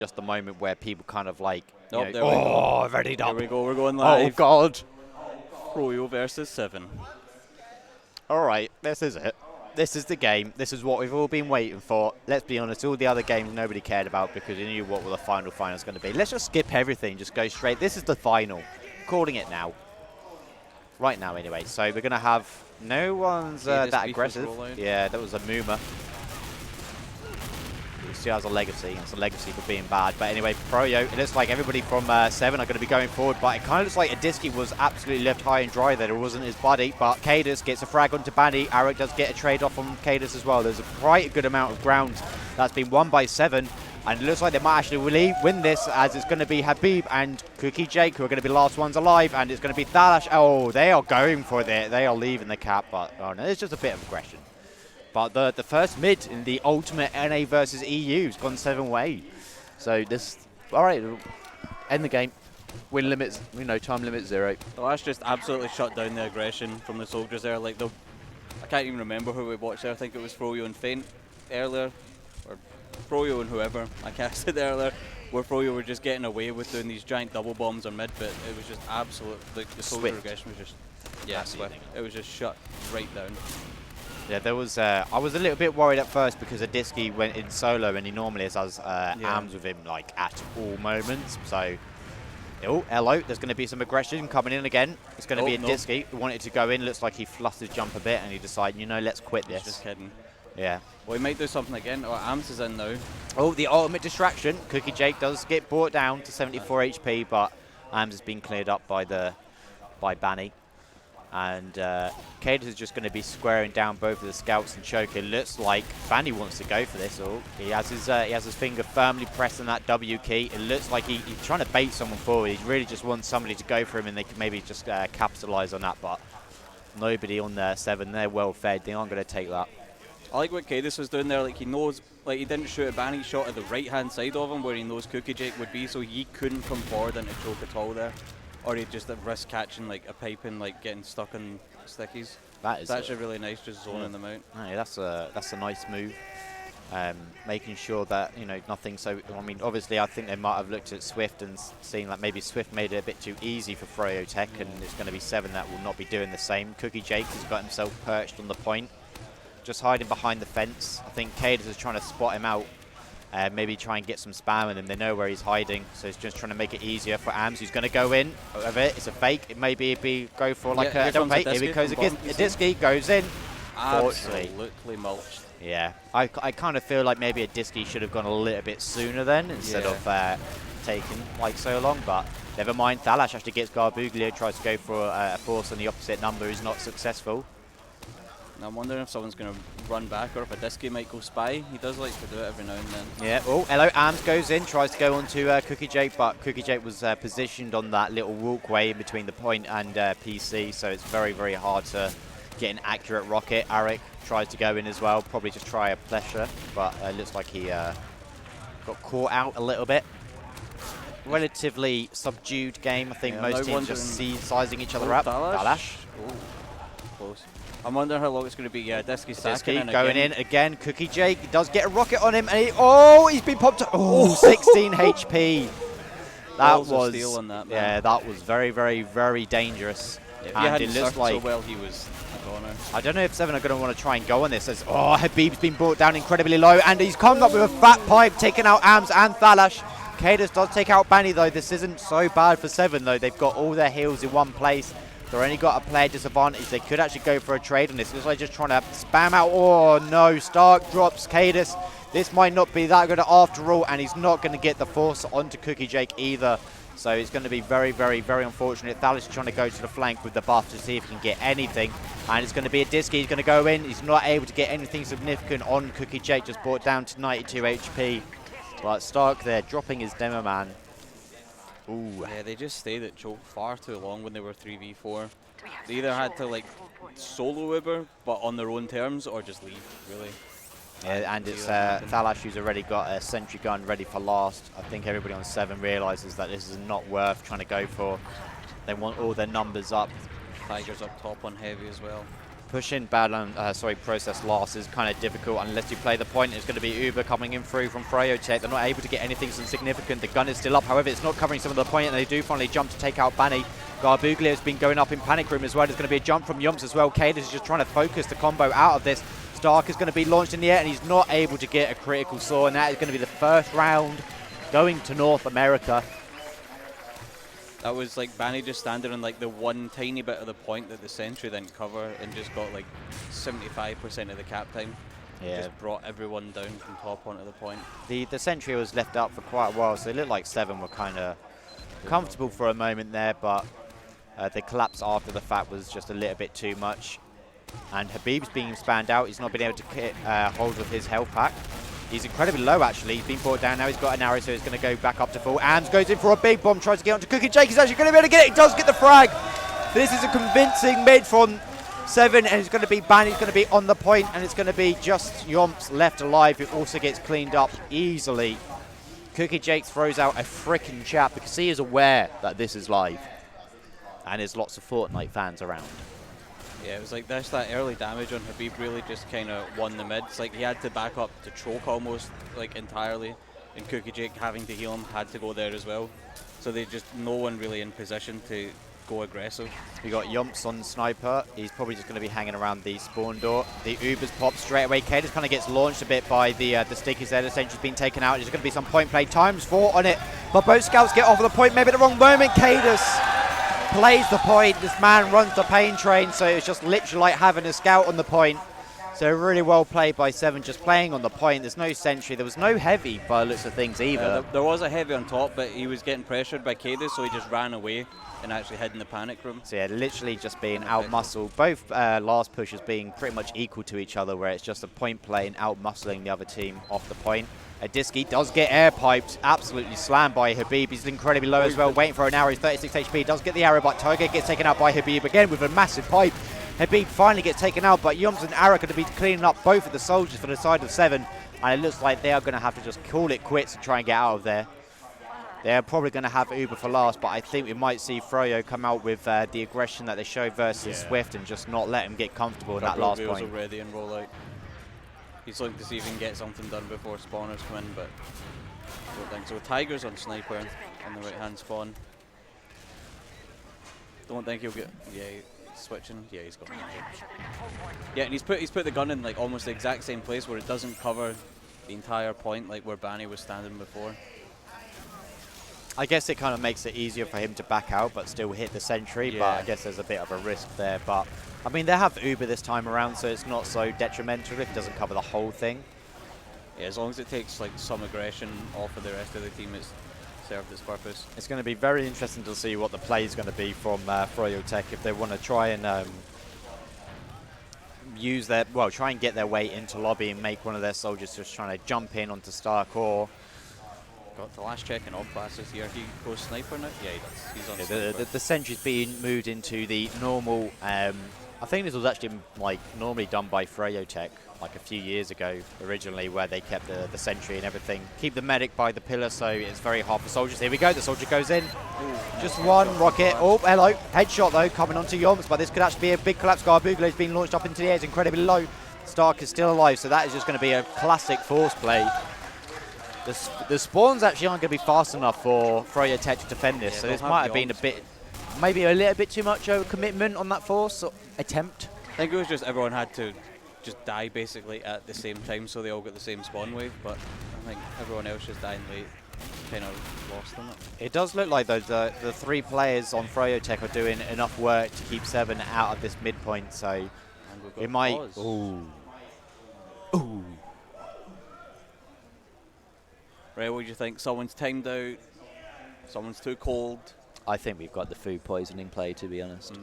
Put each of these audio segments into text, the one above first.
just the moment where people kind of like, Nope, you there know, we go. I've already There done. we go. We're going Oh live. God! Froyo versus Se7en. All right, this is it. This is the game. This is what we've all been waiting for. Let's be honest, all the other games nobody cared about because you knew what the final is going to be. Let's just skip everything, just go straight. This is the final. Calling it now. Right now, anyway. So we're going to have no one's that aggressive. Yeah, that was a Muma. You see, has a legacy. It's a legacy for being bad. But anyway, Froyo, it looks like everybody from Se7en are going to be going forward. But it kind of looks like Adiski was absolutely left high and dry there. It wasn't his buddy. But Cadus gets a frag onto Banny. Arik does get a trade off on Cadus as well. There's quite a good amount of ground that's been won by Se7en. And it looks like they might actually win this, as it's going to be Habib and Cookie Jake who are going to be the last ones alive. And it's going to be Thalash. Oh, they are going for it. They are leaving the cap. But oh no, it's just a bit of aggression. But the first mid in the ultimate NA versus EU's gone 7 way. So this, all right, end the game. Win limits, time limit 0. The last just absolutely shut down the aggression from the soldiers there. Like I can't even remember who we watched there. I think it was Froyo and Feint earlier, or Froyo and whoever I casted earlier, where Froyo were just getting away with doing these giant double bombs on mid, but it was just absolute. The soldier aggression was just swift. It was just shut right down. Yeah, there was. I was a little bit worried at first because Adiski went in solo and he normally has arms with him like at all moments. So, oh, hello. There's going to be some aggression coming in again. It's going to be Adiski who wanted to go in. Looks like he fluffed his jump a bit and he decided, let's quit this. Just kidding. Yeah. Well, he might do something again. Oh, Ams is in now. Oh, the ultimate distraction. Cookie Jake does get brought down to 74 HP, but Ams has been cleared up by Banny. And Cadus is just going to be squaring down both of the scouts and choke. It looks like Banny wants to go for this. Oh, he has his finger firmly pressed on that W key. It looks like he's trying to bait someone forward. He really just wants somebody to go for him, and they can maybe just capitalize on that. But nobody on there. Se7en, they're well fed. They aren't going to take that. I like what Cadus was doing there. Like he knows, like he didn't shoot at Banny. He shot at the right hand side of him where he knows Cookie Jake would be, so he couldn't come forward into choke at all there. Or he'd just risk catching like a pipe and like getting stuck on stickies. That's actually really nice, just zoning them out. Oh, yeah, that's a nice move. Making sure that nothing. So I mean, obviously, I think they might have looked at Swift and seen that maybe Swift made it a bit too easy for froyotech, and it's going to be Se7en that will not be doing the same. Cookie Jake has got himself perched on the point, just hiding behind the fence. I think Cadus is trying to spot him out. Maybe try and get some spam on him. They know where he's hiding, so he's just trying to make it easier for Ams, who's going to go in of it. It's a fake. It maybe go for like a double fake. Here he goes again. Adiski goes in. Absolutely mulched. Yeah, I kind of feel like maybe Adiski should have gone a little bit sooner then instead of taking like so long. But never mind. Thalash actually gets Garbuglio, tries to go for a force on the opposite number, who's not successful. I'm wondering if someone's going to run back or if Adiski might go spy. He does like to do it every now and then. Yeah, oh, hello, Ams goes in, tries to go onto Cookie Jake, but Cookie Jake was positioned on that little walkway in between the point and PC, so it's very, very hard to get an accurate rocket. Arik tries to go in as well, probably just try a pressure, but it looks like he got caught out a little bit. Relatively subdued game, I think most teams just sizing each other up. Thalash. Close. I'm wondering how long it's going to be. Yeah, Adiski going in again. Cookie Jake does get a rocket on him, and he's been popped up. Oh, 16 HP. That was steal on that, man. Yeah, that was very, very, very dangerous. Yeah, and it looks like so well he was a goner. I don't know if Se7en are going to want to try and go on this. As Habib's been brought down incredibly low, and he's come up with a fat pipe, taking out Ams and Thalash. Cadus does take out Banny though. This isn't so bad for Se7en though. They've got all their heals in one place. They've only got a player disadvantage. They could actually go for a trade on this. It looks like just trying to spam out. Oh no, Stark drops Cadus. This might not be that good after all, and he's not going to get the force onto Cookie Jake either. So it's going to be very, very, very unfortunate. Thalash is trying to go to the flank with the buff to see if he can get anything. And it's going to be Adiski. He's going to go in. He's not able to get anything significant on Cookie Jake. Just brought down to 92 HP. But Stark there dropping his demo man. Ooh. Yeah, they just stayed at choke far too long when they were 3v4. They either had to like solo Uber, but on their own terms, or just leave, really. Yeah, and it's Thalash who's already got a sentry gun ready for last. I think everybody on Se7en realizes that this is not worth trying to go for. They want all their numbers up. Tiger's up top on heavy as well. Pushing process last is kind of difficult unless you play the point. It's going to be Uber coming in through from froyotech. They're not able to get anything significant. The gun is still up, however, it's not covering some of the point, and they do finally jump to take out Banny. Garbuglia has been going up in panic room as well. There's going to be a jump from Yumps as well. Cadus is just trying to focus the combo out of this. Stark is going to be launched in the air, and he's not able to get a critical saw, and that is going to be the first round going to North America. That was like Banny just standing on like the one tiny bit of the point that the sentry didn't cover and just got like 75% of the cap time. Yeah. Just brought everyone down from top onto the point. The sentry was left up for quite a while, so it looked like Se7en were kind of comfortable for a moment there, but the collapse after the fact was just a little bit too much. And Habib's being spanned out. He's not been able to get hold of his health pack. He's incredibly low, actually. He's been brought down now. He's got an arrow, so he's going to go back up to full. Ams goes in for a big bomb, tries to get onto Cookie Jake. He's actually going to be able to get it. He does get the frag. This is a convincing mid from Se7en, and it's going to be Banny. He's going to be on the point, and it's going to be just Yomps left alive, who also gets cleaned up easily. Cookie Jake throws out a freaking chat because he is aware that this is live. And there's lots of Fortnite fans around. Yeah, it was like that early damage on Habib really just kind of won the mid. It's like he had to back up to choke almost like entirely, and Cookie Jake having to heal him had to go there as well. So they just no one really in position to go aggressive. We got Yumps on Sniper. He's probably just going to be hanging around the spawn door. The Ubers pop straight away. Cadus kind of gets launched a bit by the stickies there. The sentry's been taken out. There's going to be some point play. ×4 on it. But both scouts get off of the point. Maybe at the wrong moment. Cadus plays the point. This man runs the pain train, so it's just literally like having a scout on the point. So really well played by Se7en, just playing on the point. There's no sentry. There was no heavy by the looks of things either. There was a heavy on top, but he was getting pressured by Cadus, so he just ran away and actually hid in the panic room. So yeah, literally just being out-muscled. Both last pushes being pretty much equal to each other, where it's just a point play and out-muscling the other team off the point. Adiski does get air piped, absolutely slammed by Habib. He's incredibly low as well, waiting for an arrow. He's 36 HP, does get the arrow, but Tiger gets taken out by Habib again with a massive pipe. Habib finally gets taken out, but Yums and Ara are going to be cleaning up both of the soldiers for the side of Se7en, and it looks like they are going to have to just call it quits and try and get out of there. They're probably going to have Uber for last, but I think we might see Froyo come out with the aggression that they showed versus Swift and just not let him get comfortable at that last point. Already in rollout. He's looking to see if he can get something done before spawners come in, but I don't think so. Tiger's on Sniper on the right-hand spawn. Don't think he'll get... Yeah, switching. Yeah, he's got it. Yeah, and he's put the gun in like almost the exact same place where it doesn't cover the entire point, like where Banny was standing before. I guess it kind of makes it easier for him to back out but still hit the sentry, but I guess there's a bit of a risk there. But I mean, they have Uber this time around, so it's not so detrimental if it doesn't cover the whole thing. Yeah, as long as it takes like some aggression off of the rest of the team, it's served its purpose. It's going to be very interesting to see what the play is going to be from froyotech if they want to try and use their, well, try and get their way into lobby and make one of their soldiers just trying to jump in onto Stark, or got the last check in all classes here. He goes Sniper now? Yeah, he does. He's on Sniper. The sentry's being moved into the normal. I think this was actually like normally done by froyotech like a few years ago originally, where they kept the sentry and everything. Keep the medic by the pillar, so it's very hard for soldiers. Here we go. The soldier goes in. Ooh, just one rocket. Oh, hello. Headshot though coming onto Yoms, but this could actually be a big collapse. Garbuglia has been launched up into the air. It's incredibly low. Stark is still alive, so that is just going to be a classic force play. The spawns actually aren't going to be fast enough for froyotech to defend this, so this might have been a bit, maybe a little bit too much over commitment on that force attempt. I think it was just everyone had to just die basically at the same time, so they all got the same spawn wave, but I think everyone else just dying late kind of lost on it. It does look like though the three players on froyotech are doing enough work to keep Se7en out of this midpoint, so it might... Ooh. Ooh. Right, what do you think? Someone's timed out, someone's too cold. I think we've got the food poisoning play, to be honest.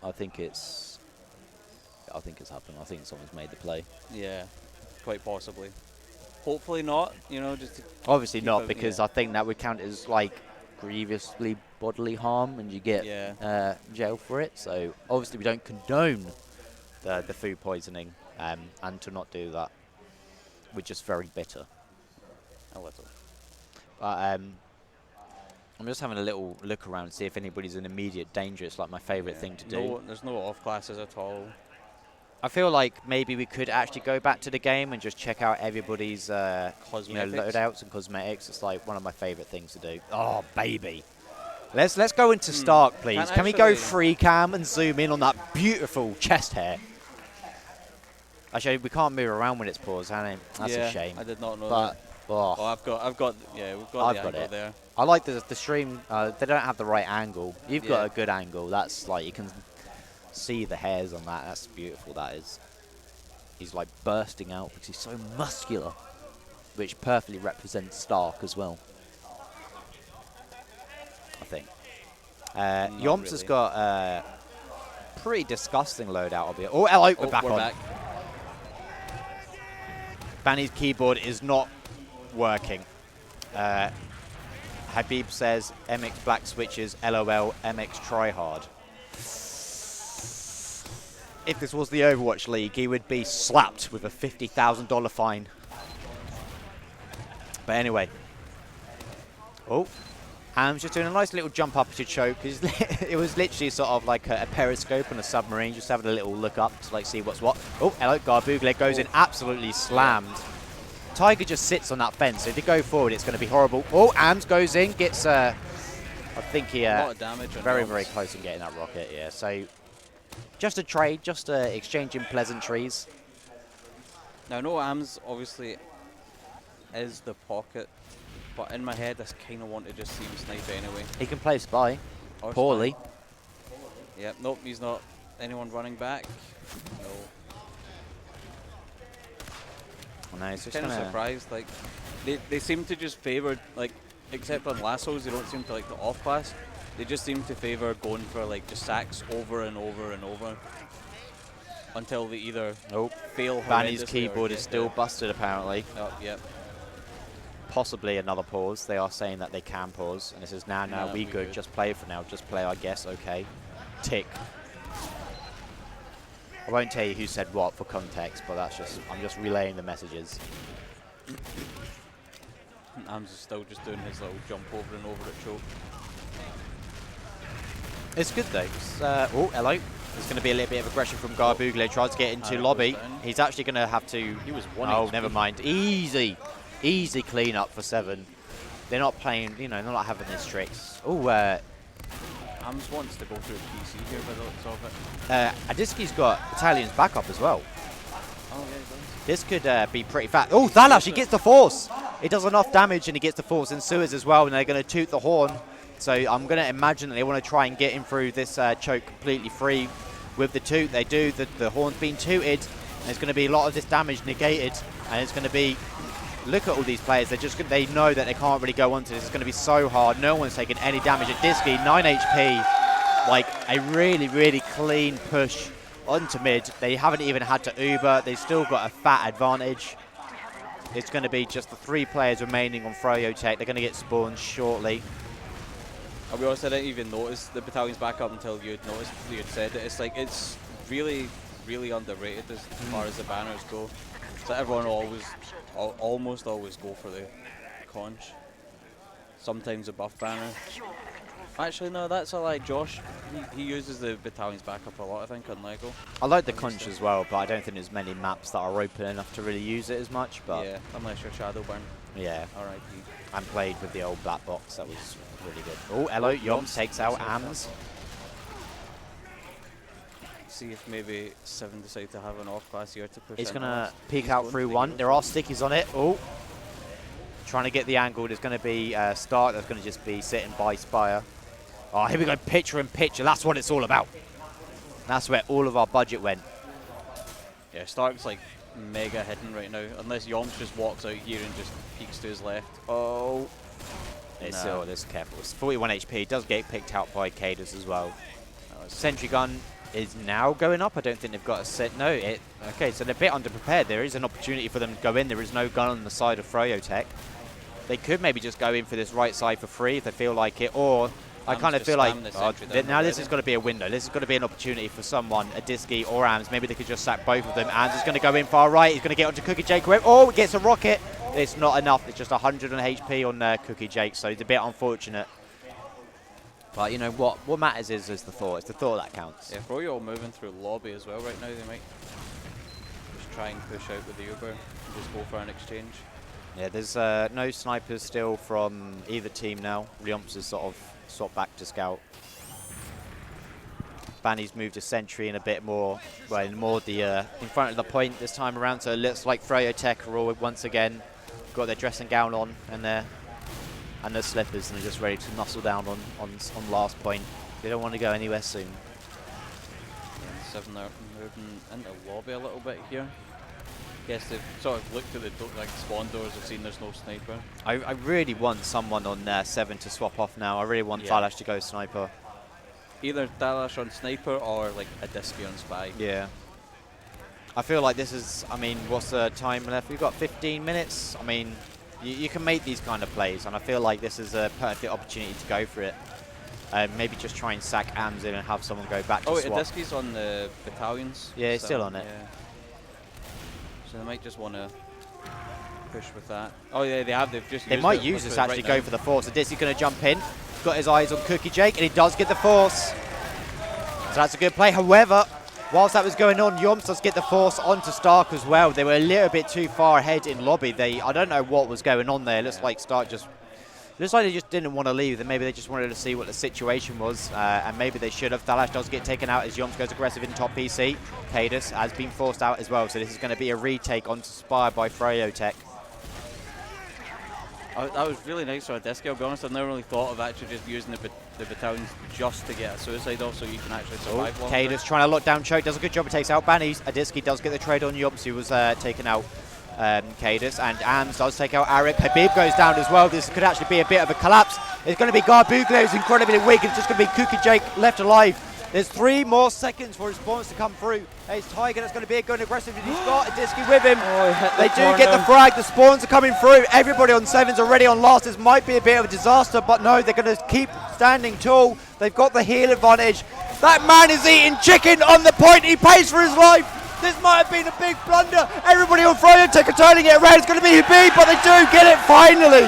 I think it's happened. I think someone's made the play. Yeah, quite possibly. Hopefully not, you know, just obviously not, because I think that would count as like grievously bodily harm and you get jail for it. So obviously we don't condone the food poisoning, and to not do that, we're just very bitter. A little. But I'm just having a little look around to see if anybody's in immediate danger. It's like my favourite thing to do. No, there's no off classes at all. I feel like maybe we could actually go back to the game and just check out everybody's loadouts and cosmetics. It's like one of my favourite things to do. Oh, baby. Let's go into Stark, please. Can we go free cam and zoom in on that beautiful chest hair? Actually, we can't move around when it's paused, That's a shame. I did not know but, that. Oh, I've got the angle there. I like the stream. They don't have the right angle. You've got a good angle. That's like, you can see the hairs on that. That's beautiful, that is. He's like bursting out because he's so muscular, which perfectly represents Stark as well, I think. Yomps has got a pretty disgusting loadout of it. Oh, hello, we're back on. Banny's keyboard is not working. Habib says MX Black switches, LOL, MX tryhard. If this was the Overwatch League, he would be slapped with a $50,000 fine. But anyway. Oh, Ham's just doing a nice little jump up to choke. It was literally sort of like a periscope on a submarine, just having a little look up to like see what's what. Oh, hello, Garbugle goes in absolutely slammed. Tiger just sits on that fence. If they go forward, it's going to be horrible. Oh, Ams goes in, gets, I think he, a lot of damage very, very close in getting that rocket, yeah. So, just a trade, just exchanging pleasantries. Now, I know Ams obviously is the pocket, but in my head, I kind of want to just see him snipe anyway. He can play spy, or poorly. Spy. Yep, nope, he's not. Anyone running back? No. No, it's just kind of surprised. Like, they seem to just favour, like, except on lassos, they don't seem to like the off class. They just seem to favour going for like just sacks over and over and over until they either fail. Banny's keyboard is still busted apparently. Oh, yep. Possibly another pause. They are saying that they can pause, and it says now we good. Just play it for now. Just play, I guess. Okay. Tick. I won't tell you who said what for context, but that's just, I'm just relaying the messages. Ams is still just doing his little jump over and over at choke. It's good though. Oh, hello. There's going to be a little bit of aggression from Garbugle. Tries to get into lobby. He's actually going to have to. He was one. Oh, never mind. Easy clean up for Se7en. They're not playing. You know, they're not having these tricks. Oh, Ams wants to go through PC here by the looks of it. Adiski's got Italian's backup as well. Oh, yeah, he does. This could be pretty fat. Oh, Thalash, he gets the force. He does enough damage and he gets the force in Suez as well, and they're going to toot the horn. So I'm going to imagine that they want to try and get him through this choke completely free with the toot. They do. The horn's been tooted. There's going to be a lot of this damage negated, and it's going to be. Look at all these players. They know that they can't really go onto this. It's going to be so hard. No one's taking any damage. Adiski, 9 HP. Like a really, really clean push onto mid. They haven't even had to Uber. They've still got a fat advantage. It's going to be just the 3 players remaining on froyotech. They're going to get spawned shortly. I'll be honest, I didn't even notice the battalion's back up until you'd noticed, you'd said it. It's like, it's really, really underrated as far as the banners go. So everyone almost always go for the conch. Sometimes a buff banner. Actually, no, that's a lie. Josh, he uses the battalion's backup a lot, I think, on Lego. I like the conch as well, but I don't think there's many maps that are open enough to really use it as much. But yeah, unless you're Shadowburn. Yeah. R.I.P. And played with the old black box. That was really good. Oh, hello, Yoms takes out Ams. See if maybe Se7en decide to have an off class here to push. He's going to peek out through one. There are stickies on it. Oh. Trying to get the angle. There's going to be Stark. That's going to just be sitting by Spire. Oh, here we go. Picture in picture. That's what it's all about. That's where all of our budget went. Yeah, Stark's like mega hidden right now. Unless Yoms just walks out here and just peeks to his left. Oh. It's still, this careful. It's 41 HP. Does get picked out by Cadus as well. Sentry gun is now going up. I don't think they've got a set. No, okay, so they're a bit underprepared. There is an opportunity for them to go in. There is no gun on the side of froyotech. They could maybe just go in for this right side for free if they feel like it, or I kind of feel like now this is going to be a window. This is going to be an opportunity for someone, Adiski or Ams. Maybe they could just sack both of them. Ams is going to go in far right. He's going to get onto Cookie Jake. Oh, gets a rocket. It's not enough. It's just 100 on HP on Cookie Jake, so it's a bit unfortunate. But you know what matters is the thought. It's the thought that counts. Yeah, Froyo all moving through lobby as well right now. They might just try and push out with the Uber and just go for an exchange. Yeah, there's no snipers still from either team now. Ryomps has sort of swapped back to scout. Banny's moved a sentry in a bit more, well, more the in front of the point this time around. So it looks like froyotech are all once again got their dressing gown on and their slippers, and they're just ready to muscle down on last point. They don't want to go anywhere soon. Yeah, Se7en are moving into lobby a little bit here. Guess they've sort of looked at the spawn doors and seen there's no sniper. I really want someone on Se7en to swap off now. I really want Thalash to go sniper. Either Thalash on sniper or like a Disky on spy. Yeah. I feel like this is, I mean, what's the time left? We've got 15 minutes. I mean, you can make these kind of plays, and I feel like this is a perfect opportunity to go for it. Maybe just try and sack AMS in and have someone go back to swap. Oh, Disky's on the battalions. Yeah, he's still on it. Yeah. So they might just want to push with that. Oh yeah, they have. They've just. They might use this actually, go for the force. So Disky's going to jump in. Got his eyes on Cookie Jake, and he does get the force. So that's a good play. However, whilst that was going on, Ryomps does get the force onto Stark as well. They were a little bit too far ahead in lobby. I don't know what was going on there. It looks like Stark looks like they just didn't want to leave. Maybe they just wanted to see what the situation was, and maybe they should have. Thalash does get taken out as Ryomps goes aggressive in top PC. Cadus has been forced out as well, so this is going to be a retake onto Spire by froyotech. That was really nice for a Disky, I'll be honest. I've never really thought of actually just using the battalions just to get a suicide off so you can actually survive longer. Cadus trying to lock down Choke, does a good job, it takes out Bannies. Adisky does get the trade on Ryomps, who was taken out Cadus, and AMS does take out Arik. Habib goes down as well. This could actually be a bit of a collapse. It's going to be Garbugle, who's incredibly weak. It's just going to be Cookie Jake left alive. There's 3 more seconds for his spawns to come through. It's Tiger that's going to be going aggressive, and he's got Adisky with him. They do get the frag. The spawns are coming through. Everybody on 7's already on last. This might be a bit of a disaster, but no, they're going to keep standing tall. They've got the heal advantage. That man is eating chicken on the point. He pays for his life. This might have been a big blunder. Everybody on froyotech are turning it around. It's going to be Habib, but they do get it finally.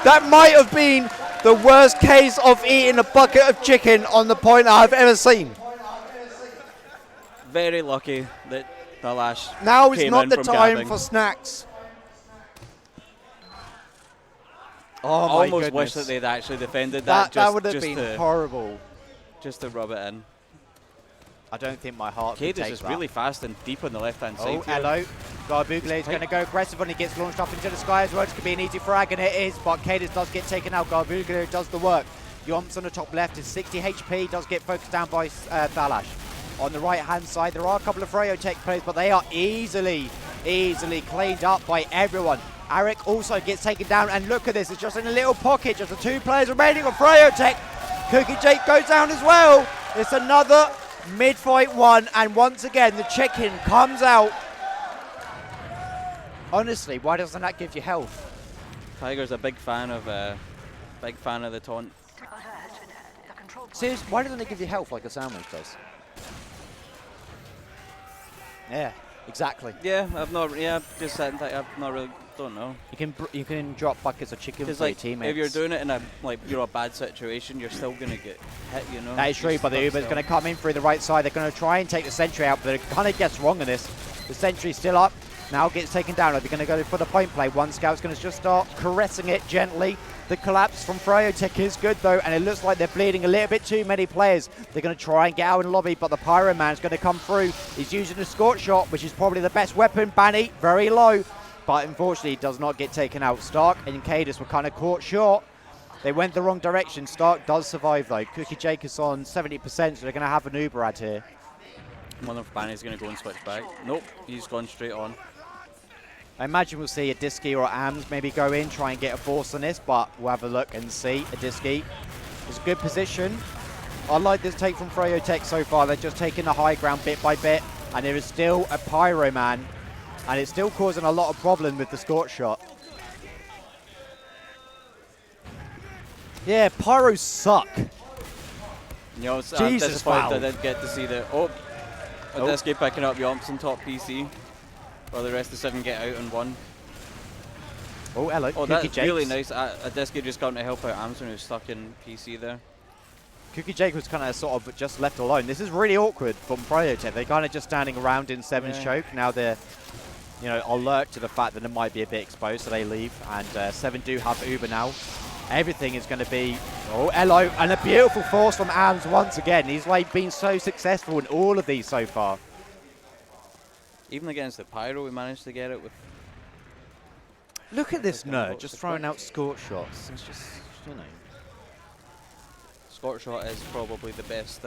That might have been the worst case of eating a bucket of chicken on the point I've ever seen. Very lucky that Thalash now is came not in the from time gabbing. for snacks. I Oh my almost goodness. wish that they'd actually defended that. That would have been horrible. Just to rub it in. I don't think my heart could Cadus take is that. really fast and deep on the left-hand side. Oh, hello. Garbugle is going to go aggressive when he gets launched up into the sky as well. It's going to be an easy frag, and it is, but Cadus does get taken out. Garbugle does the work. Ryomps on the top left is 60 HP, does get focused down by Thalash. On the right-hand side, there are a couple of froyotech players, but they are easily cleaned up by everyone. Arik also gets taken down, and look at this. It's just in a little pocket, just the 2 players remaining on froyotech. Cookie Jake goes down as well. It's another mid-fight one, and once again the chicken comes out. Honestly, why doesn't that give you health? Tiger's a big fan of the taunt. Seriously, why doesn't it give you health like a sandwich does? Yeah, exactly. Yeah, I've not. Yeah, just saying that I've not really. Don't know. You can drop buckets of chicken for Because like, your teammates. if you're doing it in a you're a bad situation, you're still gonna get hit. You know. That is true, but the Uber's going to come in through the right side. They're going to try and take the sentry out, but it kind of gets wrong in this. The sentry's still up. Now gets taken down. Are they going to go for the point play? One scout's going to just start caressing it gently. The collapse from froyotech is good though, and it looks like they're bleeding a little bit too many players. They're going to try and get out in the lobby, but the Pyro Man's going to come through. He's using the Scorch Shot, which is probably the best weapon. Banny, very low, but unfortunately does not get taken out. Stark and Cadus were kind of caught short. They went the wrong direction. Stark does survive though. Cookie Jake is on 70%, so they're going to have an Uber ad here. One of Banny's going to go and switch back. Nope, he's gone straight on. I imagine we'll see Adisky or AMS maybe go in, try and get a force on this, but we'll have a look and see. Adisky is a good position. I like this take from froyotech so far. They're just taking the high ground bit by bit, and there is still a Pyro Man, and it's still causing a lot of problem with the Scorch Shot. Yeah, Pyros suck. You know, I'm Jesus, disappointed wow. I didn't get to see the... Adisky picking up Ryomps on top PC. While the rest of 7 get out and 1. Oh, hello. Oh, Cookie that's Jakes. really nice. Adisky just got to help out Amazon, who's stuck in PC there. Cookie Jake was kind of sort of just left alone. This is really awkward from froyotech. They're kind of just standing around in Se7en's choke. Now they're, you know, alert to the fact that it might be a bit exposed, so they leave. And Se7en do have Uber now. Everything is going to be, oh, hello, and a beautiful force from Ams once again. He's like been so successful in all of these so far. Even against the Pyro, we managed to get it with. Look at this nerd just throwing out scorch shots. It's just, you know. Scorch shot is probably the best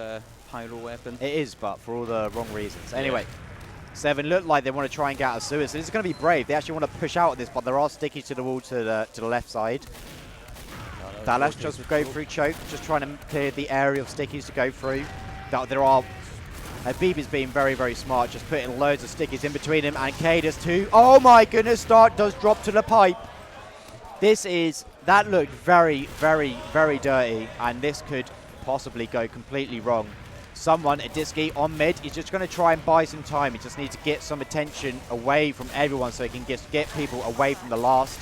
Pyro weapon. It is, but for all the wrong reasons. Anyway, Se7en look like they want to try and get out of Sewers. So this is going to be brave. They actually want to push out of this, but there are stickies to the wall to the left side. Dallas just go through choke, just trying to clear the area of stickies to go through. There are Habib is being very, very smart, just putting loads of stickies in between him, and Cadus too. Oh my goodness, Stark does drop to the pipe. That looked very, very, very dirty, and this could possibly go completely wrong. Someone, Adiski on mid, is just going to try and buy some time. He just needs to get some attention away from everyone so he can just get people away from the last.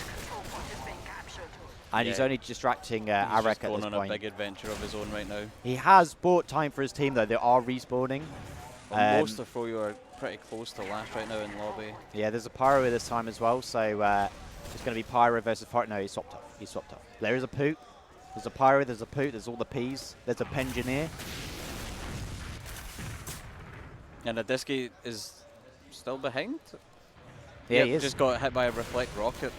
And he's only distracting Arek at this point. He's on a big adventure of his own right now. He has bought time for his team, though. They are respawning. Most of Froyo are pretty close to last right now in lobby. Yeah, there's a Pyro this time as well, so it's going to be Pyro versus Pyro. No, he swapped off. He swapped off. There is a Poot. There's a Pyro, there's a Poot, there's all the Ps. There's a Pengineer. And Adiski is still behind. Yeah, he is. Just got hit by a Reflect Rocket.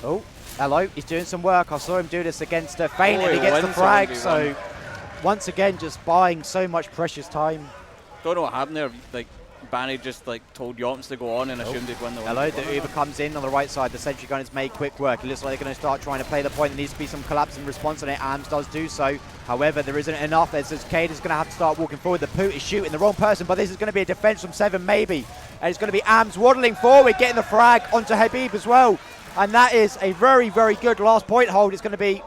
Oh, hello. He's doing some work. I saw him do this against Fein, and he he gets the wins frag. 1v1. So, once again, just buying so much precious time. Don't know what happened there. Like, Banny just told Yomps to go on and assumed they'd win the 1v1. Hello, the Uber comes in on the right side. The sentry gun has made quick work. It looks like they're going to start trying to play the point. There needs to be some collapse in response on it. Ams does do so. However, there isn't enough. As Cade is going to have to start walking forward. The Poot is shooting the wrong person, but this is going to be a defense from Se7en maybe. And it's going to be Ams waddling forward, getting the frag onto Habib as well. And that is a very, very good last point hold. It's going to be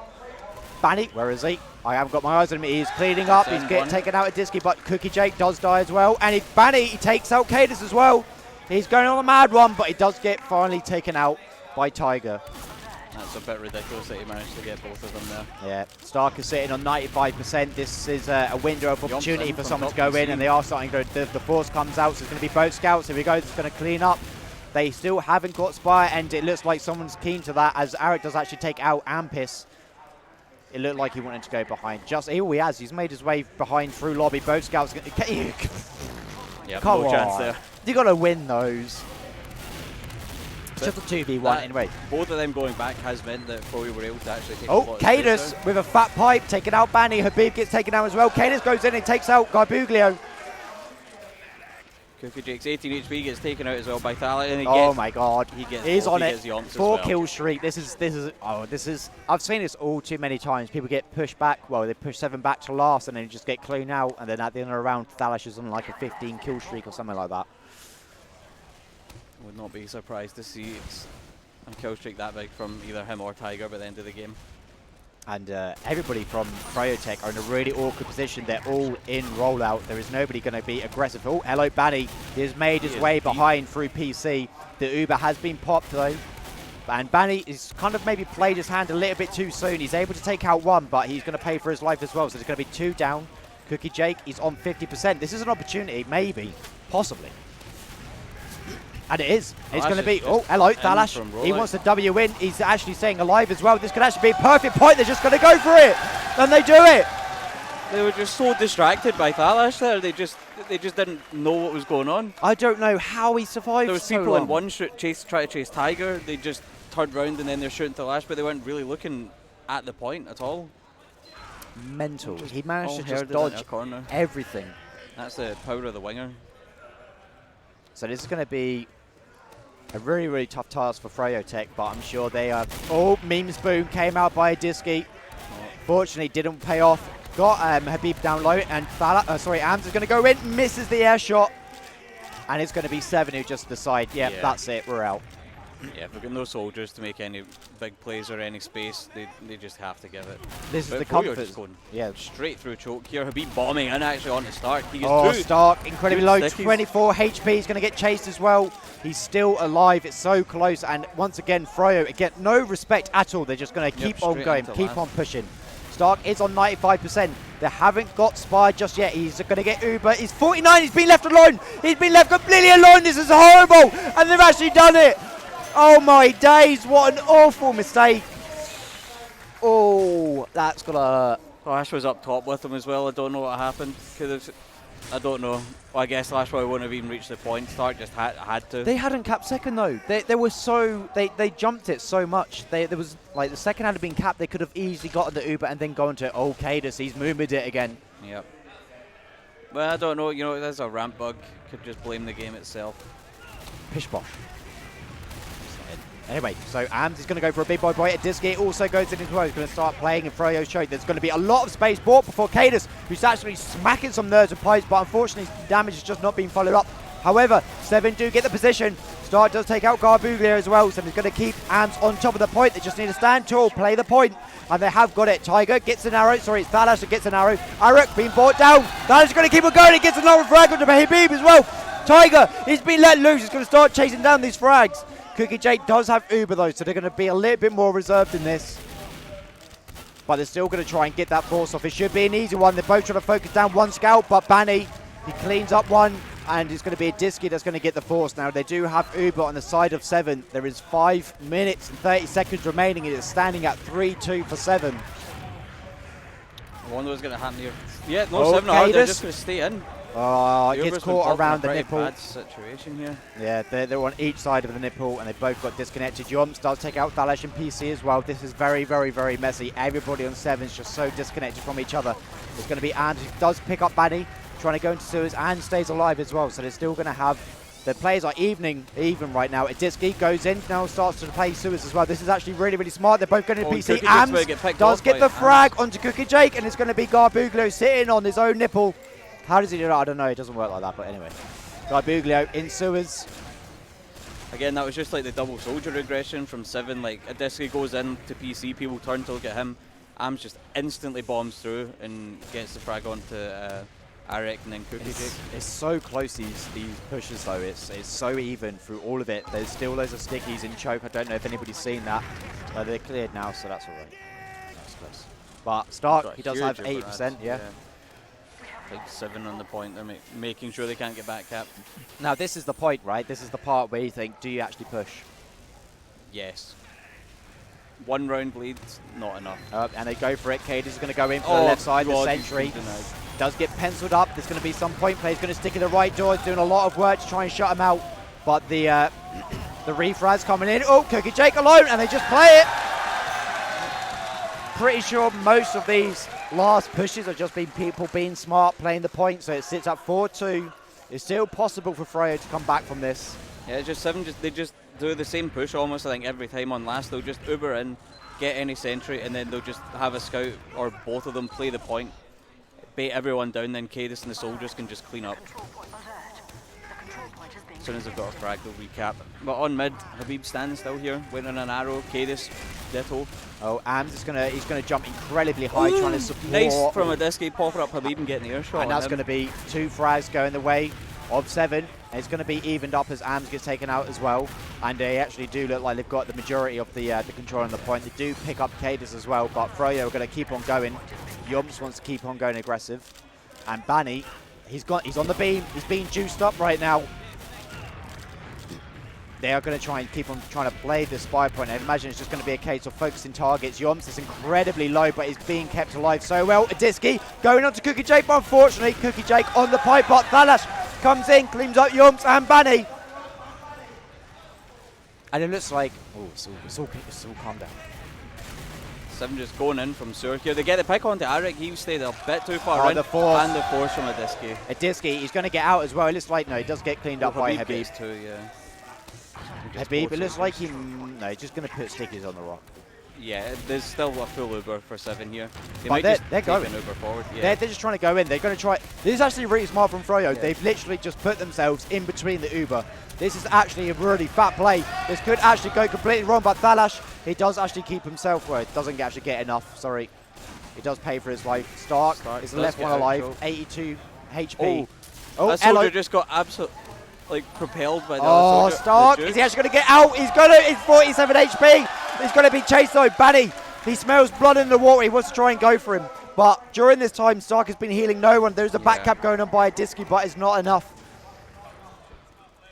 Banny. Where is he? I haven't got my eyes on him. He's cleaning up. He's getting taken out at Disky, but Cookie Jake does die as well. And Banny, he takes out Cadus as well. He's going on a mad one, but he does get finally taken out by Tiger. That's a bit ridiculous that he managed to get both of them there. Yeah, Stark is sitting on 95%. This is a window of opportunity for someone to go in, and they are starting to go. The force comes out, so it's going to be both scouts. Here we go. It's going to clean up. They still haven't got Spire, and it looks like someone's keen to that, as Arek does actually take out Ampis. It looked like he wanted to go behind. Here he has. He's made his way behind through lobby. Both scouts. Yeah, come no on. chance there. You got to win those. It's just a 2v1 anyway. Both of them going back has meant that Froyo were able to actually take a lot of Cadus space with a fat pipe taking out Banny. Habib gets taken out as well. Cadus goes in and takes out Garbuglio. Cookie Jake's 18 HP gets taken out as well by Thala, and oh my god, he's on it. Yomps 4 well. kill streak. This is I've seen this all too many times. People get pushed back. Well, they push Se7en back to last, and then just get clean out, and then at the end of the round, Thalash is on like a 15 kill streak or something like that. Would not be surprised to see a kill streak that big from either him or Tiger by the end of the game. And everybody from froyotech are in a really awkward position. They're all in rollout. There is nobody going to be aggressive. Oh, hello, Banny. He has made his way behind through PC. The Uber has been popped, though. And Banny is kind of maybe played his hand a little bit too soon. He's able to take out one, but he's going to pay for his life as well. So there's going to be 2 down. Cookie Jake, he's on 50%. This is an opportunity, maybe, possibly. And it is. It's going to be... Oh, hello, Thalash. He wants the W in. He's actually staying alive as well. This could actually be a perfect point. They're just going to go for it. And they do it. They were just so distracted by Thalash there. They just didn't know what was going on. I don't know how he survived. There was so people long. in one try to chase Tiger. They just turned round and then they're shooting Thalash, but they weren't really looking at the point at all. Mental. He managed to just dodge everything. That's the power of the winger. So this is going to be a really, really tough task for froyotech, but I'm sure they are... Oh, Memes Boom came out by Adiski. Fortunately, didn't pay off. Got Habib down low, and Ams is going to go in, misses the air shot. And it's going to be Se7en who just decide, yeah, that's it, we're out. Yeah, if we've got no soldiers to make any big plays or any space, they just have to give it. This is the Froyo comfort. just going straight through choke here. Habib bombing in actually on the Stark. He gets two. Stark, incredibly low, stickies. 24 HP. He's going to get chased as well. He's still alive. It's so close. And once again, Froyo, again, no respect at all. They're just going to keep on going, keep on pushing. Stark is on 95%. They haven't got Spy just yet. He's going to get Uber. He's 49. He's been left alone. He's been left completely alone. This is horrible. And they've actually done it. Oh, my days. What an awful mistake. Oh, that's going to hurt. Flash was up top with him as well. I don't know what happened. I don't know. Well, I guess Flash probably wouldn't have even reached the point. Stark just had to. They hadn't capped second though. They were so they jumped it so much. There was like the second had been capped. They could have easily gotten the Uber and then gone to Cadus. He's moved it again. Yep. Well, I don't know. You know, there's a ramp bug. Could just blame the game itself. Pish posh. Anyway, so Ams is going to go for a big boy. Diski also goes in as well. He's going to start playing in Froyo's choke. There's going to be a lot of space bought before Cadus, who's actually smacking some nerves and pipes, but unfortunately damage has just not been followed up. However, Se7en do get the position. Stark does take out Garbuglia as well, so he's going to keep Ams on top of the point. They just need to stand tall, play the point, and they have got it. Tiger gets an arrow. Sorry, it's Thalash that gets an arrow. Arik being brought down. Thalash is going to keep it going. He gets another frag onto Habib as well. Tiger, he's been let loose. He's going to start chasing down these frags. Cookie Jake does have Uber though, so they're going to be a little bit more reserved in this. But they're still going to try and get that force off. It should be an easy one. They're both trying to focus down one scout, but Banny, he cleans up one, and it's going to be a Diski that's going to get the force. Now, they do have Uber on the side of Se7en. There is 5 minutes and 30 seconds remaining. It is standing at 3-2 for Se7en. I wonder what's going to happen here. Yeah, no, Se7en are. They're just going to stay in. It gets caught around the nipple. Bad situation here. Yeah, they're on each side of the nipple, and they both got disconnected. Yums does take out Thalash and PC as well. This is very, very, very messy. Everybody on Se7en is just so disconnected from each other. It's going to be And, who does pick up Banny, trying to go into sewers, and stays alive as well. So they're still going to have... The players are even right now. Diski goes in, now starts to play sewers as well. This is actually really, really smart. They're both going to PC. Ams does get the frag onto Cookie Jake, and it's going to be Garbuglia sitting on his own nipple. How does he do that? I don't know. It doesn't work like that, but anyway. Garbuglia in sewers. Again, that was just like the double soldier regression from Se7en. Like, a Diski goes in to PC, people turn to look at him. Ams just instantly bombs through and gets the frag onto Arik and then Cookie Jake. It's so close, these pushes, though. It's so even through all of it. There's still loads of stickies in choke. I don't know if anybody's seen that. They're cleared now, so that's all right. That's close. But Stark, he does have 8%, yeah. Like Se7en on the point, they're making sure they can't get back capped. Now this is the point, right? This is the part where you think, do you actually push? Yes. 1 round bleeds, not enough. And they go for it. Cade is going to go in for the left side. The sentry does get penciled up. There's going to be some point play. He's going to stick in the right door. He's doing a lot of work to try and shut him out. But the refraz coming in. Oh, Cookie Jake alone, and they just play it. Pretty sure most of these last pushes have just been people being smart, playing the point, so it sits at 4-2. It's still possible for Froyo to come back from this. Yeah, it's just Se7en, they just do the same push almost, I think, every time on last. They'll just Uber in, get any sentry, and then they'll just have a scout or both of them play the point, bait everyone down, then Cadus and the soldiers can just clean up. As soon as they've got a frag, they'll recap. But on mid, Habib stands still here, waiting on an arrow. Cadus, ditto. Oh, Ams is he's gonna jump incredibly high, trying to support. Nice from a Diski, popping up Habib and getting the air shot. And that's going to be 2 frags going the way of Se7en. And it's going to be evened up as Ams gets taken out as well. And they actually do look like they've got the majority of the control on the point. They do pick up Cadus as well, but Froyo are going to keep on going. Yums wants to keep on going aggressive. And Banny, he's on the beam. He's being juiced up right now. They are going to try and keep on trying to play the spy point. I imagine it's just going to be a case of focusing targets. Yums is incredibly low, but he's being kept alive so well. Diski going on to Cookie Jake, but unfortunately, Cookie Jake on the pipe. But Thalash comes in, cleans up Yums and Banny. And it looks like, oh, it's all calm down. Se7en just going in from Sewer here. They get the pick onto Arik. He stayed a bit too far in. The force. And the force from a Diski. Diski, he's going to get out as well. It looks like, no, he does get cleaned up by Habib. Too, yeah. Habib, it looks like he's just going to put stickies on the rock. Yeah, there's still a full Uber for Se7en here. They're going. An Uber forward. Yeah. They're just trying to go in. They're going to try. This is actually really smart from Froyo. Yeah. They've literally just put themselves in between the Uber. This is actually a really fat play. This could actually go completely wrong, but Thalash, he does actually keep himself where it doesn't actually get enough. Sorry. He does pay for his life. Stark is the left one alive. 82 HP. Oh, that soldier just got absolutely propelled by the other soldier. Stark, is he actually going to get out? He's 47 HP. He's going to be chased though. Banny, he smells blood in the water. He wants to try and go for him. But during this time, Stark has been healing no one. There's a back cap going on by Disky, but it's not enough.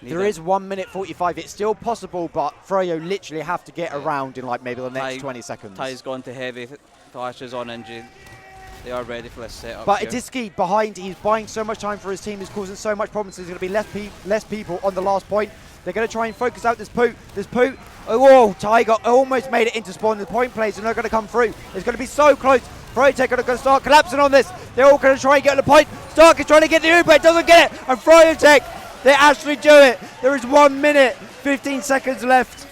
There is 1 minute 45. It's still possible, but Froyo literally have to get around in like maybe the next 20 seconds. Ty's gone to heavy. Flash is on injury. They are ready for this setup. But Disky behind, he's buying so much time for his team. He's causing so much problems. There's going to be less people on the last point. They're going to try and focus out this Poot. Oh, Ty almost made it into spawn. The point plays are not going to come through. It's going to be so close. froyotech are going to start collapsing on this. They're all going to try and get on the point. Stark is trying to get the Uber. It doesn't get it. And froyotech, they actually do it. There is 1 minute, 15 seconds left.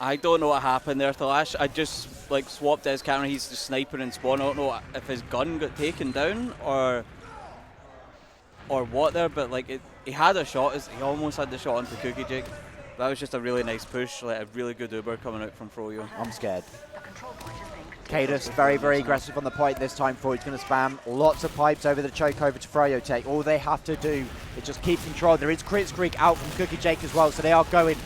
I don't know what happened there, Thalash. I just swapped his camera. He's the sniper in spawn. I don't know if his gun got taken down or what there, but he had a shot. He almost had the shot onto Cookie Jake. That was just a really nice push, a really good Uber coming out from Froyo. I'm scared. Cadus very, very aggressive on the point this time. Freud's going to spam lots of pipes over the choke over to froyotech. All they have to do is just keep control. There is Crit Streak out from Cookie Jake as well, so they are going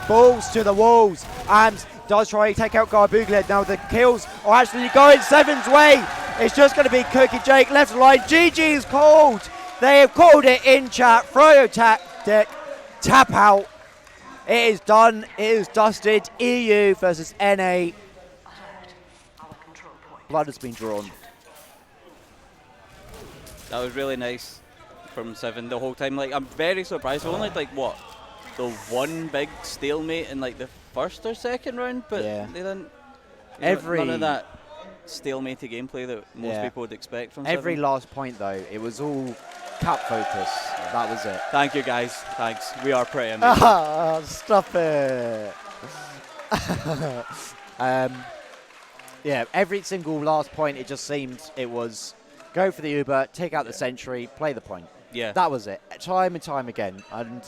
balls to the walls. Ams does try to take out Garbugled. Now the kills are actually going Se7en's way. It's just going to be Cookie Jake left line. GG is called. They have called it in chat. froyotech tap out. It is done. It is dusted. EU versus NA. Blood has been drawn. That was really nice from Se7en the whole time. I'm very surprised. We only what, the one big stalemate in the first or second round, but they didn't. None of that stalemated gameplay that most people would expect from every Se7en. last point though, it was all cap focus. That was it. Thank you guys. Thanks. We are pretty amazing. Stop it. Yeah, every single last point, it just seemed it was go for the Uber, take out the sentry, play the point. Yeah. That was it, time and time again. And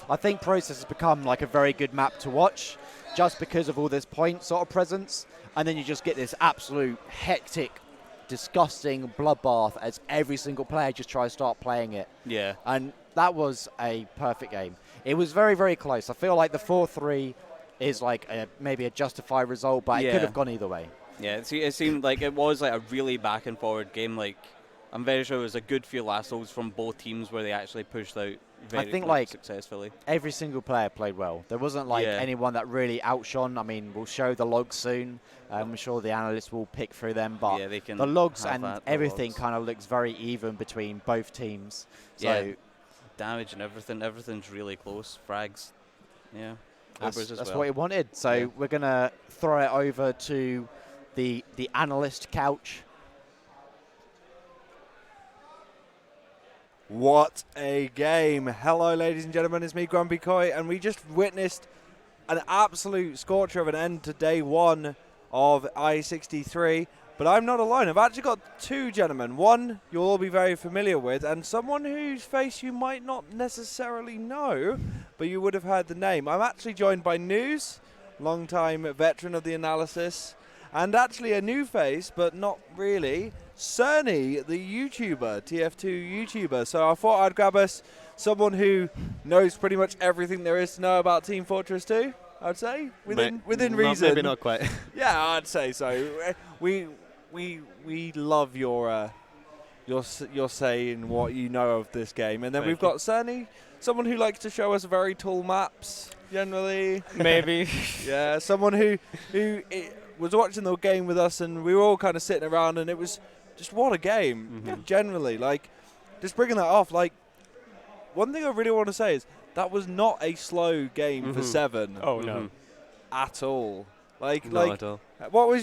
I think Process has become a very good map to watch just because of all this point sort of presence. And then you just get this absolute hectic, disgusting bloodbath as every single player just tries to start playing it. Yeah. And that was a perfect game. It was very, very close. I feel like the 4-3 is maybe a justified result, but it could have gone either way. Yeah, it seemed like it was a really back and forward game. I'm very sure it was a good few lassos from both teams where they actually pushed out very successfully. Every single player played well. There wasn't anyone that really outshone. I mean, we'll show the logs soon. I'm sure the analysts will pick through them, but they can the logs and everything kind of looks very even between both teams. So damage and everything's really close. Frags, that's what he wanted. So we're gonna throw it over to the analyst couch. What a game. Hello, ladies and gentlemen. It's me, Grumpy Koi, and we just witnessed an absolute scorcher of an end to day one of I63. But I'm not alone. I've actually got two gentlemen. One you'll all be very familiar with, and someone whose face you might not necessarily know, but you would have heard the name. I'm actually joined by News, long-time veteran of the analysis, and actually a new face, but not really, Se7en, the YouTuber, TF2 YouTuber. So I thought I'd grab us someone who knows pretty much everything there is to know about Team Fortress 2, I'd say, within reason. Maybe not quite. Yeah, I'd say so. We love your say in what you know of this game. And then we've got Se7en, someone who likes to show us very tall maps, generally. Maybe. Yeah, someone who was watching the game with us, and we were all kind of sitting around, and it was just what a game, generally. Just bringing that off, one thing I really want to say is that was not a slow game for Se7en. Oh, no. At all. Not at all. What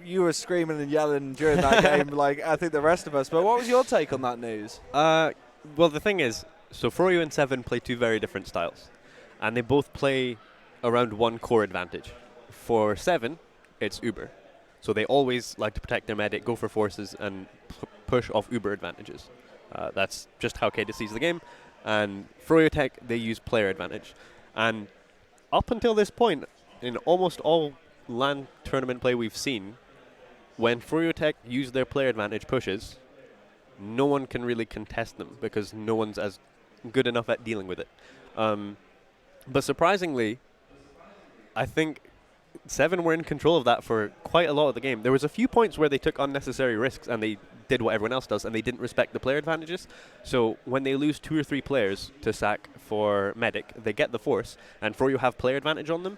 you were screaming and yelling during that game, I think the rest of us, but what was your take on that news? Well, the thing is, so Froyo and Se7en play two very different styles, and they both play around one core advantage. For Se7en, it's Uber. So they always like to protect their medic, go for forces, and push off Uber advantages. That's just how Kada sees the game. And froyotech, they use player advantage. And up until this point, in almost all LAN tournament play we've seen, when froyotech use their player advantage pushes, no one can really contest them because no one's as good enough at dealing with it. But surprisingly, I think Se7en were in control of that for quite a lot of the game. There was a few points where they took unnecessary risks and they did what everyone else does, and they didn't respect the player advantages. So when they lose 2 or 3 players to sack for medic, they get the force, and Froyo have player advantage on them.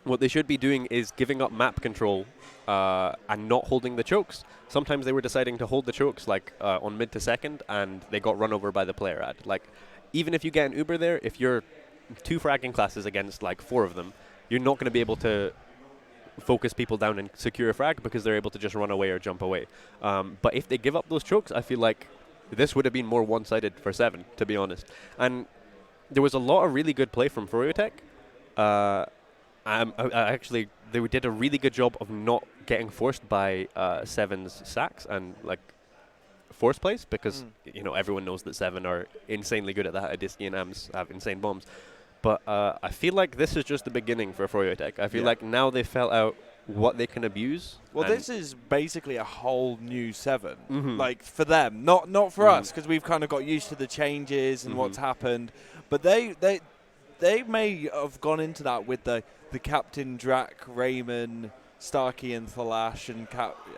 What they should be doing is giving up map control and not holding the chokes. Sometimes they were deciding to hold the chokes, like on mid to second, and they got run over by the player ad. Like, even if you get an Uber there, if you're 2 fragging classes against like 4 of them, you're not going to be able to focus people down and secure a frag because they're able to just run away or jump away. But if they give up those chokes, I feel like this would have been more one-sided for Se7en, to be honest. And there was a lot of really good play from froyotech. Actually, they did a really good job of not getting forced by Se7en's sacks and like force plays, because you know, everyone knows that Se7en are insanely good at that. Adiski and AMS have insane bombs. But I feel like this is just the beginning for froyotech. I feel like now they felt out what they can abuse. Well, this is basically a whole new Se7en, like for them, not for us, because we've kind of got used to the changes and what's happened. But they may have gone into that with the Captain Drac, Raymond, Starkey and Thalash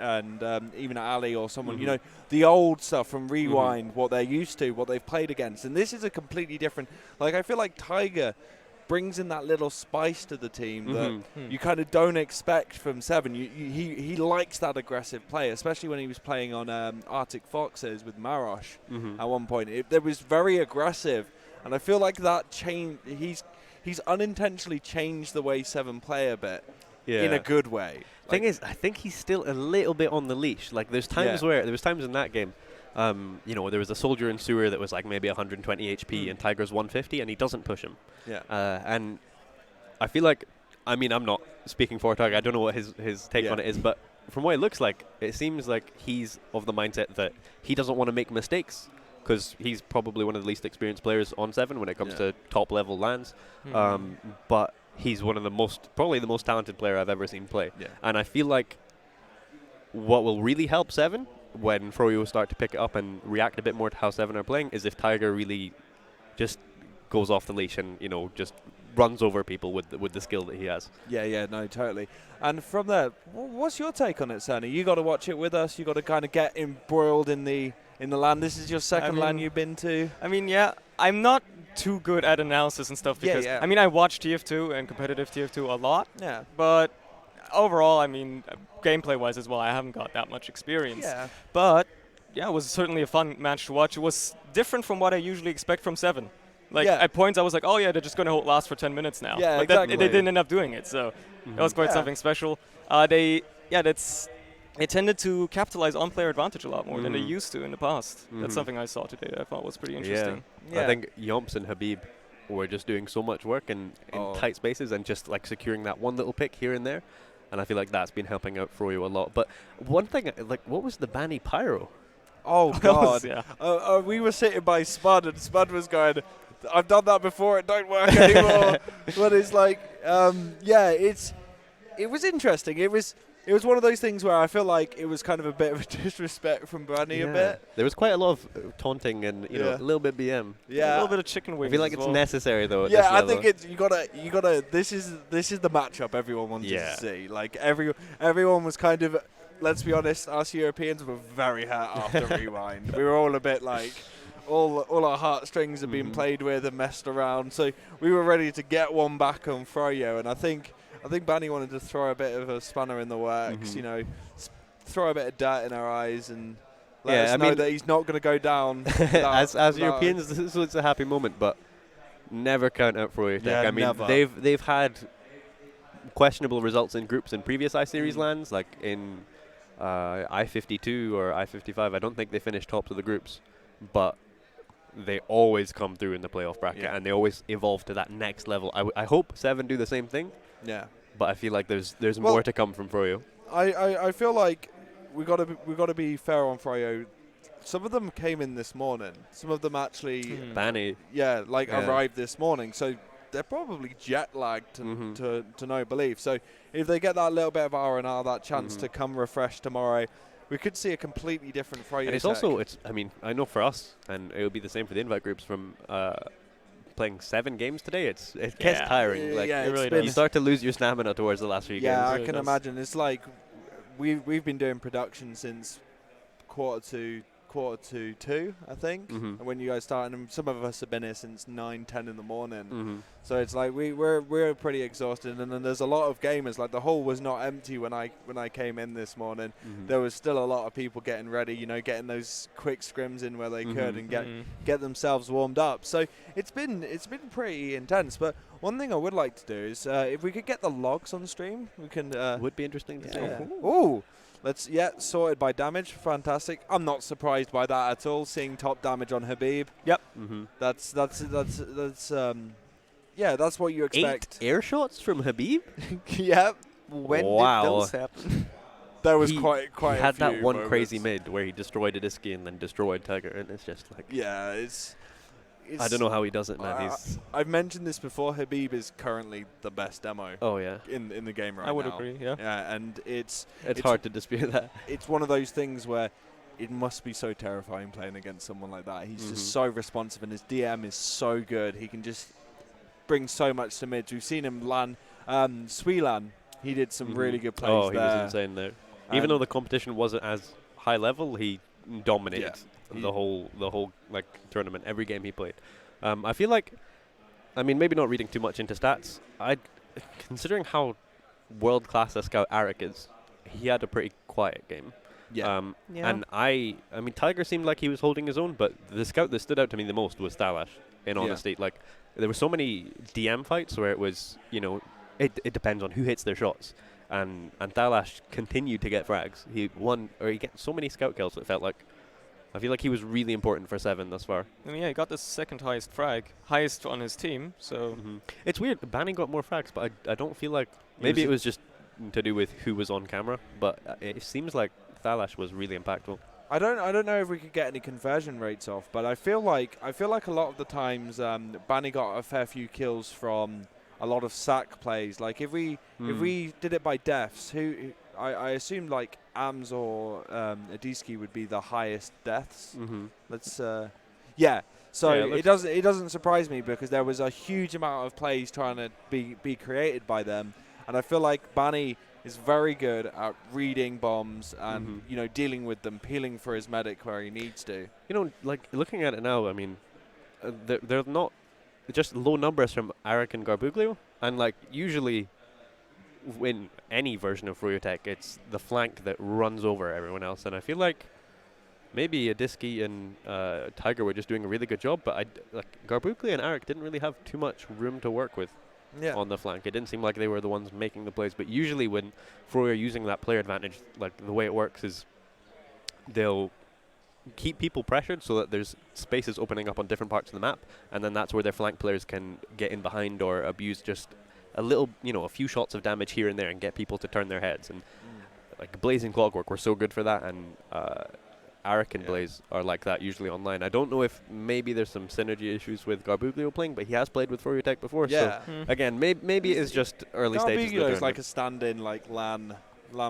and even Ali or someone, you know, the old stuff from Rewind, what they're used to, what they've played against. And this is a completely different, like, I feel like Tiger brings in that little spice to the team that you kind of don't expect from Se7en. He likes that aggressive play, especially when he was playing on Arctic Foxes with Marosh at one point. It was very aggressive, and I feel like that change. He's unintentionally changed the way Se7en play a bit. Yeah. In a good way. Thing is, I think he's still a little bit on the leash. Like, there's times where there was times in that game, you know, there was a soldier in sewer that was like maybe 120 HP and Tiger's 150, and he doesn't push him. Yeah. And I feel like, I mean, I'm not speaking for Tiger. I don't know what his take on it is, but from what it looks like, it seems like he's of the mindset that he doesn't want to make mistakes, because he's probably one of the least experienced players on Se7en when it comes to top level lands. But he's one of the probably the most talented player I've ever seen play. Yeah. And I feel like what will really help Se7en when Froyo start to pick it up and react a bit more to how Se7en are playing is if Tiger really just goes off the leash and, you know, just runs over people with the skill that he has. Yeah, no, totally. And from there, what's your take on it, Sani? You got to watch it with us. You got to kind of get embroiled in the land. This is your second LAN you've been to. I mean, yeah, I'm not too good at analysis and stuff because I mean, I watch TF2 and competitive TF2 a lot. Yeah. But overall, I mean, gameplay-wise as well, I haven't got that much experience. Yeah. But yeah, it was certainly a fun match to watch. It was different from what I usually expect from Se7en. Like at points, I was like, oh yeah, they're just going to last for 10 minutes now. Yeah, like exactly. They didn't end up doing it, so that was quite something special. They tended to capitalize on player advantage a lot more than they used to in the past. That's something I saw today that I thought was pretty interesting. Yeah. I think Yomps and Habib were just doing so much work in tight spaces and just like securing that one little pick here and there. And I feel like that's been helping out Froyo a lot. But one thing, like, what was the Banny Pyro? Oh, God. We were sitting by Spud, and Spud was going, I've done that before, it don't work anymore. But it's like, it was interesting. It was one of those things where I feel like it was kind of a bit of a disrespect from Brandy a bit. There was quite a lot of taunting and you know, a little bit BM. Yeah, a little bit of chicken wings. I feel like it's necessary though. At this level. I think it's you gotta. This is the matchup everyone wanted to see. Like everyone was kind of. Let's be honest, us Europeans were very hurt after Rewind. We were all a bit like. All our heartstrings have been played with and messed around, so we were ready to get one back on Froyo, and I think Banny wanted to throw a bit of a spanner in the works, you know, throw a bit of dirt in our eyes and let us know that he's not going to go down. as Europeans, this is a happy moment, but never count out froyotech. Yeah, I mean, never. they've had questionable results in groups in previous I-Series lands, like in I-52 or I-55. I don't think they finished tops of the groups, but they always come through in the playoff bracket, and they always evolve to that next level. I hope Se7en do the same thing. Yeah, but I feel like there's more to come from Froyo. I feel like we got to be fair on Froyo. Some of them came in this morning. Some of them actually Banny. Arrived this morning. So they're probably jet lagged to no belief. So if they get that little bit of R&R, that chance to come refreshed tomorrow, we could see a completely different Froyo. And it's also, I mean, I know for us, and it will be the same for the invite groups from playing 7 games today, it gets tiring. Like, yeah, it really does. you start to lose your stamina towards the last few yeah, games. I really can does. imagine. It's like we've been doing production since quarter to 2, I think. Mhm. And when you guys started, and some of us have been here since 9-10 in the morning. Mm-hmm. So it's like we're pretty exhausted, and then there's a lot of gamers. Like, the hall was not empty when I came in this morning. Mm-hmm. There was still a lot of people getting ready, getting those quick scrims in where they could and get themselves warmed up. So it's been pretty intense. But one thing I would like to do is if we could get the logs on stream, we can. Would be interesting to see. Yeah. Ooh. Sorted by damage. Fantastic. I'm not surprised by that at all. Seeing top damage on Habib. Yep. Mm-hmm. That's what you expect. 8 air shots from Habib? Yep. When Wow. did those happen? There was He quite He had a that few one moments. crazy mid where he destroyed a Disky and then destroyed Tiger, and it's just like, Yeah, it's I don't know how he does it, man. I've mentioned this before. Habib is currently the best demo Oh yeah, in the game right now. I would agree, yeah. Yeah, and it's hard to dispute that. it's one of those things where it must be so terrifying playing against someone like that. He's just so responsive, and his DM is so good. He can just bring so much to mids. We've seen him LAN, Sweelan. He did some really good plays Oh, he there. was insane there. Even though the competition wasn't as high level, he dominated the whole like tournament. Every game he played. I feel like, I mean, maybe not reading too much into stats. Considering how world class a scout Arik is, he had a pretty quiet game. Yeah. And I mean, Tiger seemed like he was holding his own, but the scout that stood out to me the most was Thalash. In honesty, like, there were so many DM fights where it was, it depends on who hits their shots. And Thalash continued to get frags. He gets so many scout kills. It felt like. I feel like he was really important for Se7en thus far. I mean, yeah, he got the second highest frag, highest on his team. So It's weird. Banny got more frags, but I don't feel like maybe it was just to do with who was on camera. But it seems like Thalash was really impactful. I don't know if we could get any conversion rates off, but I feel like a lot of the times Banny got a fair few kills from a lot of sack plays. Like if we did it by deaths, I assume like AMS or Adiski would be the highest deaths. Let's So it doesn't surprise me because there was a huge amount of plays trying to be created by them, and I feel like Banny is very good at reading bombs and dealing with them, peeling for his medic where he needs to. Like looking at it now, I mean, they're not just low numbers from Arik and Garbuglio, and like usually in any version of froyotech, it's the flank that runs over everyone else, and I feel like maybe Adiski and Tiger were just doing a really good job, but Garbuglio and Arik didn't really have too much room to work with on the flank. It didn't seem like they were the ones making the plays, but usually when Froy are using that player advantage, like the way it works is they'll keep people pressured so that there's spaces opening up on different parts of the map, and then that's where their flank players can get in behind or abuse just a little, a few shots of damage here and there and get people to turn their heads. And like Blaze and Clockwork were so good for that, and Arik and Blaze are like that usually online. I don't know if maybe there's some synergy issues with Garbuglio playing, but he has played with froyotech before. So again, maybe it's just early stages. Garbuglio is like a stand-in like LAN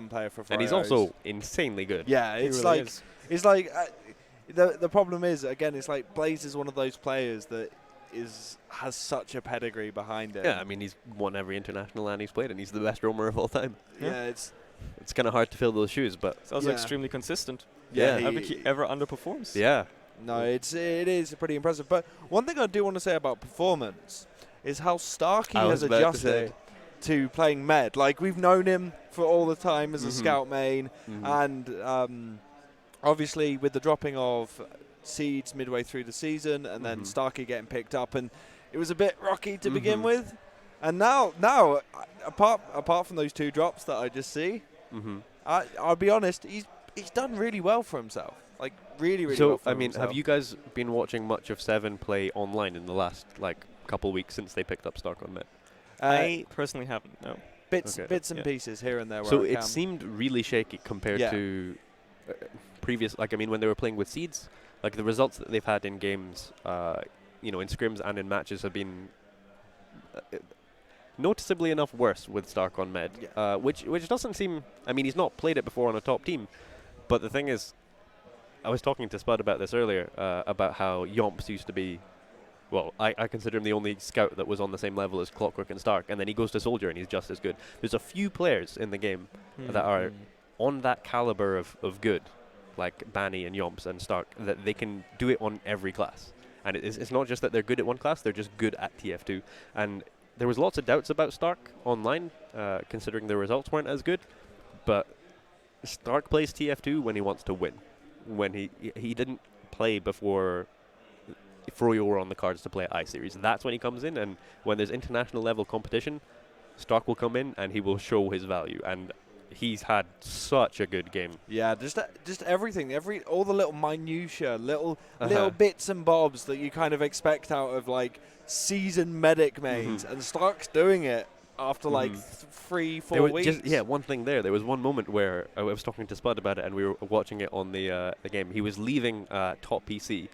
player for Froyos. And he's also insanely good. Yeah, it's really like the problem is, again, it's like Blaze is one of those players that has such a pedigree behind it. Yeah, I mean, he's won every international LAN he's played, and he's the best roamer of all time. Yeah, it's kind of hard to fill those shoes, but it's also extremely consistent. Yeah, I don't think he ever underperforms. Yeah. No, it is pretty impressive. But one thing I do want to say about performance is how Starkey has adjusted to playing med. Like, we've known him for all the time as a scout main, and obviously with the dropping of Seeds midway through the season, and then Starkey getting picked up, and it was a bit rocky to begin with. And now, apart from those 2 drops that I just see, I'll be honest, he's done really well for himself. Like, really well for himself. So, I mean, have you guys been watching much of Se7en play online in the last, couple weeks since they picked up Stark on Met? I personally haven't, no. Bits and pieces here and there. So it seemed really shaky compared to previous, when they were playing with Seeds. Like, the results that they've had in games, in scrims and in matches have been noticeably enough worse with Stark on Med, which doesn't seem... I mean, he's not played it before on a top team, but the thing is, I was talking to Spud about this earlier, about how Yomps used to be well, I consider him the only scout that was on the same level as Clockwork and Stark, and then he goes to Soldier and he's just as good. There's a few players in the game that are on that caliber of good, like Banny and Yomps and Stark, that they can do it on every class. And it's not just that they're good at one class, they're just good at TF2. And there was lots of doubts about Stark online, considering the results weren't as good, but Stark plays TF2 when he wants to win. When he didn't play before Froyo were on the cards to play at I-Series. That's when he comes in, and when there's international level competition, Stark will come in and he will show his value. And he's had such a good game. Yeah, just everything, all the little minutiae, little bits and bobs that you kind of expect out of like seasoned medic mains, and Stark's doing it after like 3-4 weeks. One thing there. There was one moment where I was talking to Spud about it, and we were watching it on the game. He was leaving top PC,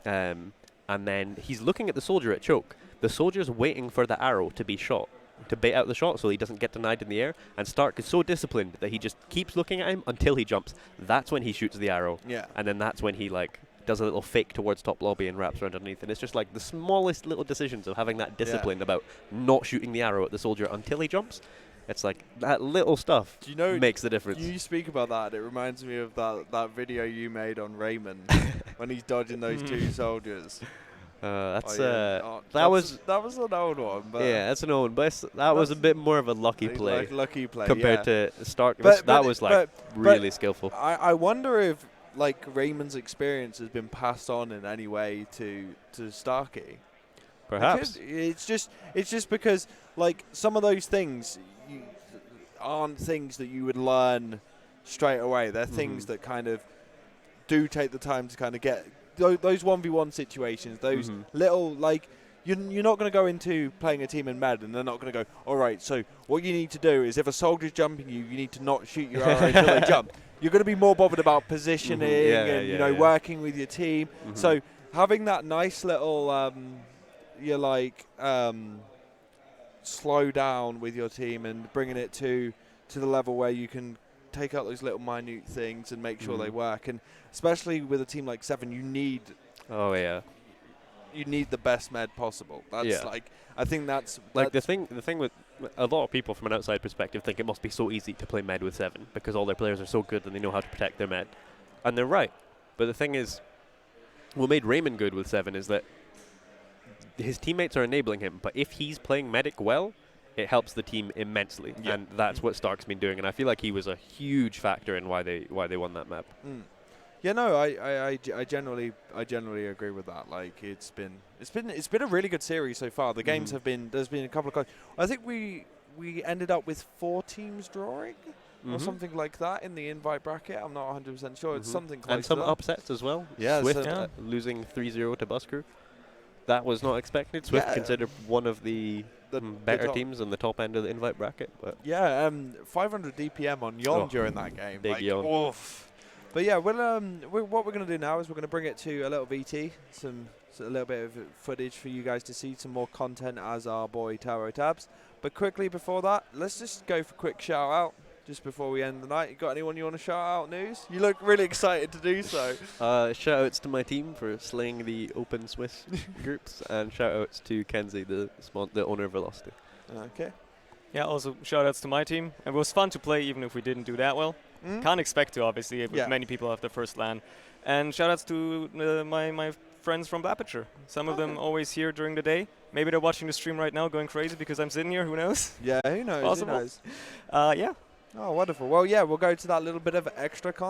and then he's looking at the soldier at choke. The soldier's waiting for the arrow to be shot, to bait out the shot so he doesn't get denied in the air, and Stark is so disciplined that he just keeps looking at him until he jumps. That's when he shoots the arrow, and then that's when he like does a little fake towards top lobby and wraps around underneath. And it's just like the smallest little decisions of having that discipline about not shooting the arrow at the soldier until he jumps. It's like that little stuff makes the difference. You speak about that, it reminds me of that video you made on Raymond when he's dodging those two soldiers. That was an old one. But that's an old one. But that was a bit more of a lucky play. Lucky play compared to Stark. But that was really skillful. I wonder if like Raymond's experience has been passed on in any way to Starkey. Perhaps it's just because like some of those things aren't things that you would learn straight away. They're things that kind of do take the time to kind of get those 1v1 situations. Those little like you're not going to go into playing a team in med and they're not going to go, all right, so what you need to do is if a soldier's jumping you need to not shoot your arrow until they jump. You're going to be more bothered about positioning and working with your team. So having that nice little slow down with your team and bringing it to the level where you can take out those little minute things and make sure they work. And especially with a team like Se7en, you need the best med possible. That's I think that's the thing with a lot of people from an outside perspective think it must be so easy to play med with Se7en because all their players are so good and they know how to protect their med. And they're right. But the thing is, what made Raymond good with Se7en is that his teammates are enabling him, but if he's playing medic well, it helps the team immensely, and that's what Stark's been doing. And I feel like he was a huge factor in why they won that map. Yeah, no, I generally agree with that. Like it's been a really good series so far. The games there's been a couple of. I think we ended up with 4 teams drawing or something like that in the invite bracket. I'm not 100% sure. It's something close. And some to that. upsets as well. Yeah, Swift losing 3-0 to Bus Crew. That was not expected. Swift considered one of the better teams on the top end of the invite bracket. But 500 DPM on Yon during that game. Big Yon. Oof. But yeah, what we're going to do now is we're going to bring it to a little VT, a little bit of footage for you guys to see, some more content as our boy Taro tabs. But quickly before that, let's just go for a quick shout out. Just before we end the night, you got anyone you want to shout out, News? You look really excited to do so. Shout outs to my team for slaying the Open Swiss groups, and shout outs to Kenzie, the owner of Velocity. Okay. Yeah, also shout outs to my team. It was fun to play even if we didn't do that well. Can't expect to, obviously, if many people have the first LAN. And shout outs to my friends from Aperture. Some of them always here during the day. Maybe they're watching the stream right now going crazy because I'm sitting here, who knows? Yeah, who knows? Possible. Who knows? Yeah. Oh, wonderful. Well, yeah, we'll go to that little bit of extra content.